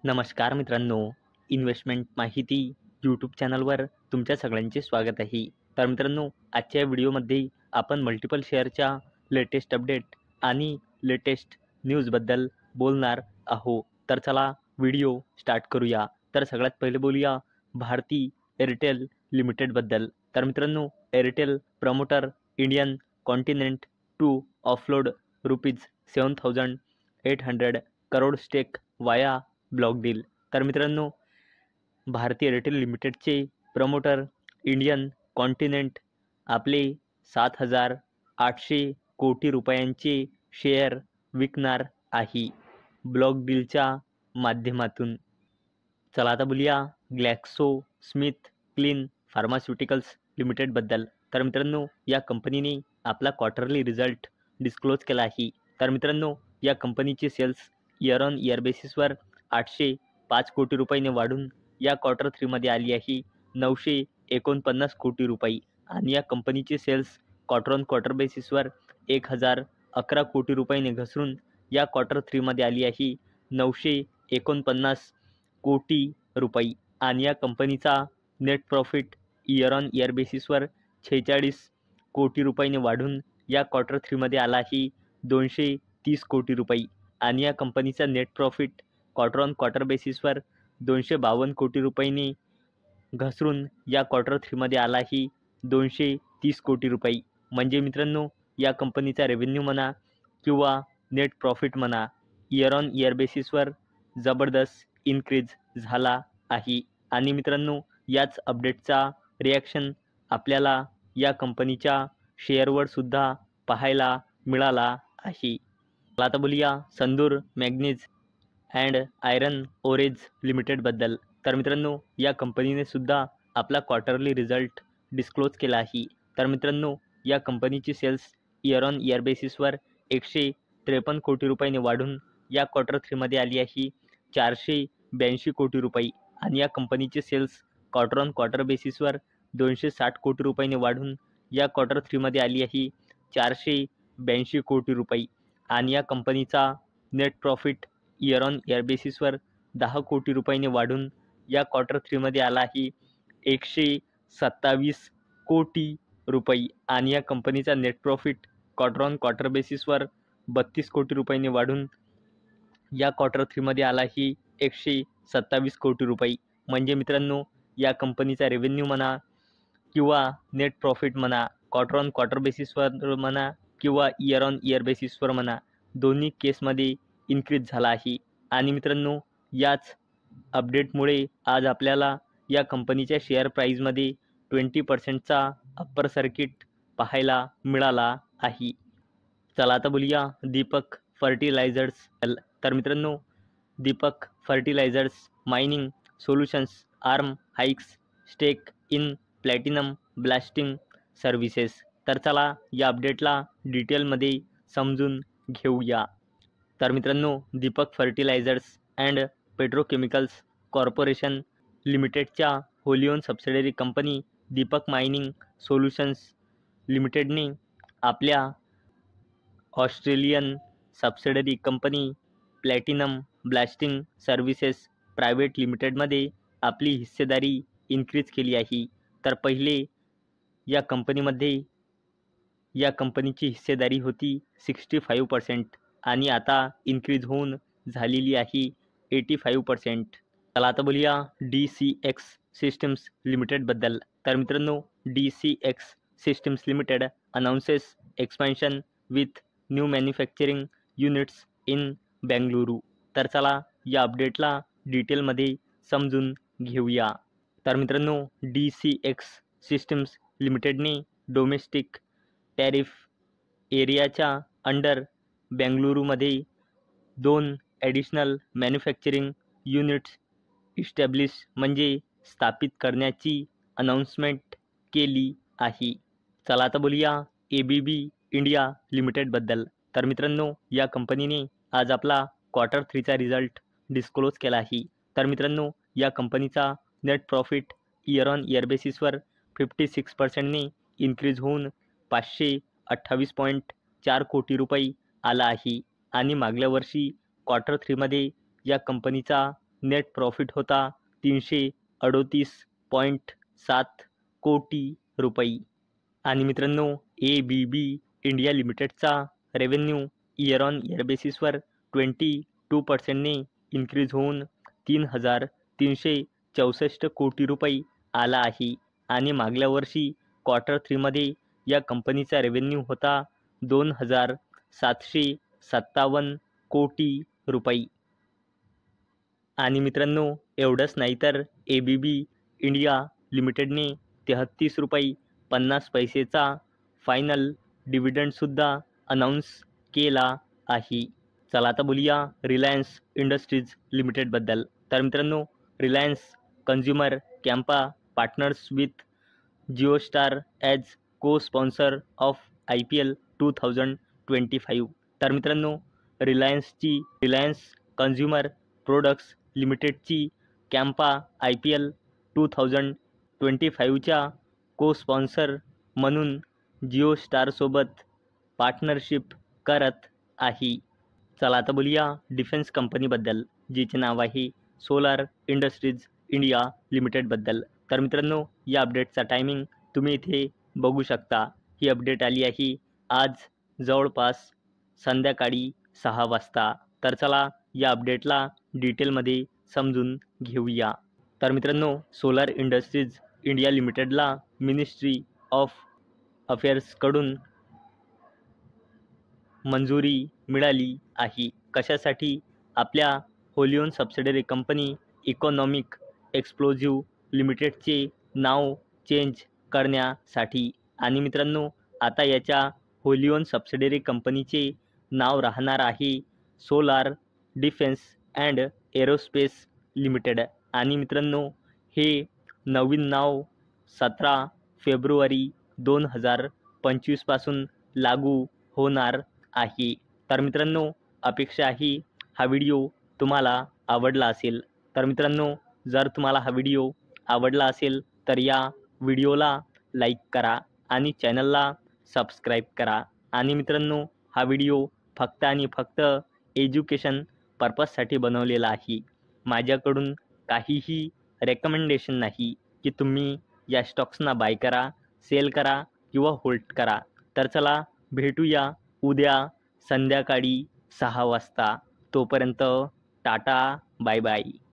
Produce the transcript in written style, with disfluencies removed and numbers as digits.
नमस्कार मित्रांनो, इन्व्हेस्टमेंट माहिती यूट्यूब चॅनलवर तुमच्या सगळ्यांचे स्वागत आहे. तर मित्रांनो, आजच्या व्हिडिओमध्ये आपण मल्टिपल शेअरच्या लेटेस्ट अपडेट आणि लेटेस्ट न्यूजबद्दल बोलणार आहोत. तर चला व्हिडिओ स्टार्ट करूया. तर सगळ्यात पहिले बोलूया भारती एअरटेल लिमिटेडबद्दल. तर मित्रांनो, Airtel promoter Indian continent to offload ₹7,800 crore stake via block deal. तर मित्रांनो, भारती एअरटेल लिमिटेडचे प्रमोटर इंडियन कॉन्टिनेंट आपले 7,800 कोटी रुपयांचे शेअर विकणार आहे ब्लॉक डीलच्या माध्यमातून. चला आता बोलूया ग्लॅक्सो स्मिथ क्लीन फार्मास्युटिकल्स लिमिटेडबद्दल. तर मित्रांनो, या कंपनीने आपला क्वार्टरली रिझल्ट डिस्क्लोज केला आहे. तर मित्रांनो, या कंपनीचे सेल्स इयर ऑन इयर बेसिसवर 805 कोटी रुपयांनी वाढून या क्वार्टर 3मध्ये आली आहे 949 कोटी रुपये आणि या कंपनीचे सेल्स क्वार्टर ऑन क्वार्टर बेसिसवर 1011 कोटी रुपयांनी घसरून या क्वार्टर 3मध्ये आली आहे 949 कोटी रुपये आणि या कंपनीचा net profit year on year बेसिसवर 46 कोटी रुपयांनी वाढून या क्वार्टर 3मध्ये आला आहे 230 कोटी रुपये आणि या कंपनीचा net profit quarter on quarter बेसिसवर 252 कोटी रुपयांनी घसरून या क्वार्टर 3मध्ये आला आहे 230 कोटी रुपये. म्हणजे मित्रांनो, या कंपनीचा रेव्हेन्यू म्हणा किंवा नेट प्रॉफिट म्हणा, इयर ऑन इयर बेसिसवर जबरदस्त इन्क्रीज झाला आहे. आणि मित्रांनो, याच अपडेटचा रिॲक्शन आपल्याला या कंपनीच्या शेअरवर सुद्धा पाहायला मिळाला आहे. आता बोलूया संदूर मॅग्नीज अँड आयरन ओरेज लिमिटेडबद्दल. तर मित्रांनो, या कंपनीने सुद्धा आपला क्वार्टरली रिझल्ट डिस्क्लोज केला आहे. तर मित्रांनो, या कंपनीची सेल्स इयर ऑन इयर बेसिसवर 153 कोटी रुपयांनी वाढून या क्वार्टर 3मध्ये आली आहे 482 कोटी रुपये आणि या कंपनीचे सेल्स क्वार्टर ऑन क्वार्टर बेसिसवर 260 कोटी रुपयांनी वाढून या क्वार्टर 3मध्ये आली आहे 482 कोटी रुपये आणि या कंपनीचा net profit year on year बेसिसवर 10 कोटी रुपयांनी वाढून या क्वार्टर 3मध्ये आला आहे 127 कोटी रुपये आणि या कंपनीचा net profit quarter on quarter बेसिसवर 32 कोटी रुपयांनी वाढून या क्वार्टर 3मध्ये आला आहे 127 कोटी रुपये. म्हणजे मित्रांनो, या कंपनीचा रेव्हेन्यू म्हणा किंवा नेट प्रॉफिट म्हणा, क्वार्टर ऑन क्वार्टर बेसिसवर म्हणा किंवा इयर ऑन इयर बेसिसवर म्हणा, दोन्ही केसमध्ये इन्क्रीज झाला आहे. आणि मित्रांनो, याच अपडेटमुळे आज आपल्याला या कंपनीच्या शेअर प्राईजमध्ये 20% अप्पर सर्किट पाहायला मिळाला आहे. चला आता बोलूया दीपक फर्टिलायझर्स. तर मित्रांनो, Deepak fertilisers mining solutions arm hikes stake in platinum blasting services. तर चला या अपडेटला डिटेलमध्ये समजून घेऊया. तर मित्रांनो, Deepak fertilisers and petrochemicals corporation लिमिटेडच्या wholly owned subsidiary company Deepak mining solutions लिमिटेडने आपल्या Australian subsidiary company platinum blasting services private लिमिटेडमध्ये आपली हिस्सेदारी इन्क्रीज केली आहे. तर पहिले या कंपनीमध्ये या कंपनीची हिस्सेदारी होती 65% आणि आता इन्क्रीज होऊन झालेली आहे 85%. चला आता बोलूया DCX सिस्टम्स लिमिटेडबद्दल. तर मित्रांनो, DCX systems limited announces expansion with new manufacturing units in Bengaluru. तर चला या अपडेटला डिटेलमध्ये समजून घेऊया. तर मित्रांनो, DCX सिस्टम्स लिमिटेडने डोमेस्टिक टॅरिफ एरियाच्या अंडर बेंगलुरूमध्ये 2 ॲडिशनल मॅन्युफॅक्चरिंग युनिट्स इस्टॅब्लिश म्हणजे स्थापित करण्याची अनाउन्समेंट केली आहे. चला आता बोलूया ABB इंडिया लिमिटेडबद्दल. तर मित्रांनो, या कंपनीने आज आपला क्वार्टर 3चा रिझल्ट डिस्क्लोज केला आहे. तर मित्रांनो, या कंपनीचा net profit year on year बेसिसवर 56%ने इन्क्रीज होऊन 528.4 कोटी रुपये आला आहे आणि मागल्या वर्षी क्वार्टर 3मध्ये या कंपनीचा नेट प्रॉफिट होता 338.7 कोटी रुपये. आणि मित्रांनो, ABB इंडिया लिमिटेडचा रेव्हेन्यू इयर ऑन इयर बेसिसवर 22% इन्क्रीज होऊन 3,364 कोटी रुपये आला आहे. आणि मागल्या वर्षी क्वार्टर 3मध्ये या कंपनीचा रेव्हेन्यू होता 2,757 कोटी रुपये. आणि मित्रांनो, एवढंच नाही तर ABB इंडिया लिमिटेडने 33 रुपये 50 पैसेचा फायनल डिव्हिडंडसुद्धा अनाऊन्स केला आहे. चला आता बोलूया रिलायन्स इंडस्ट्रीज लिमिटेडबद्दल. तर मित्रांनो, Reliance consumer Campa partners with Jio star as co sponsor of IPL 2025. तर मित्रांनो, रिलायन्स कंझ्युमर प्रोडक्ट्स लिमिटेडची कॅम्पा IPL 2025च्या को स्पॉन्सर म्हणून जिओ स्टारसोबत पार्टनरशिप करत आहे. चला आता बोलूया डिफेन्स कंपनीबद्दल, जिचे नाव आहे सोलार इंडस्ट्रीज इंडिया लिमिटेडबद्दल. तर मित्रांनो, या अपडेटचा टायमिंग तुम्ही इथे बघू शकता. ही अपडेट आली आहे आज जवळपास संध्याकाळी 6 वाजता. तर चला या अपडेटला डिटेलमध्ये समजून घेऊया. तर मित्रांनो, सोलार इंडस्ट्रीज इंडिया लिमिटेडला मिनिस्ट्री ऑफ अफेअर्सकडून मंजुरी मिळाली आहे. कशासाठी? आपल्या Holy owned subsidiary company economic explosive लिमिटेडचे नाव चेंज करण्यासाठी. आणि मित्रांनो, आता याच्या होली ओन सबसिडरी कंपनीचे नाव राहणार आहे solar defence and aerospace limited. आणि मित्रांनो, हे नवीन नाव 17 फेब्रुवारी 2025 पासून लागू होणार आहे. तर मित्रांनो, अपेक्षा आहे हा व्हिडिओ तुम्हाला आवडला असेल. तर मित्रांनो, जर तुम्हाला हा व्हिडिओ आवडला असेल तर या व्हिडिओला लाईक करा आणि चॅनलला सबस्क्राईब करा. आणि मित्रांनो, हा व्हिडिओ फक्त आणि फक्त एज्युकेशन पर्पजसाठी बनवलेला आहे. माझ्याकडून काहीही रेकमेंडेशन नाही की तुम्ही या स्टॉक्सना बाय करा, सेल करा किंवा होल्ड करा. तर चला भेटूया उद्या संध्याकाळी 6 वाजता. तोपर्यंत टाटा, बाय बाय.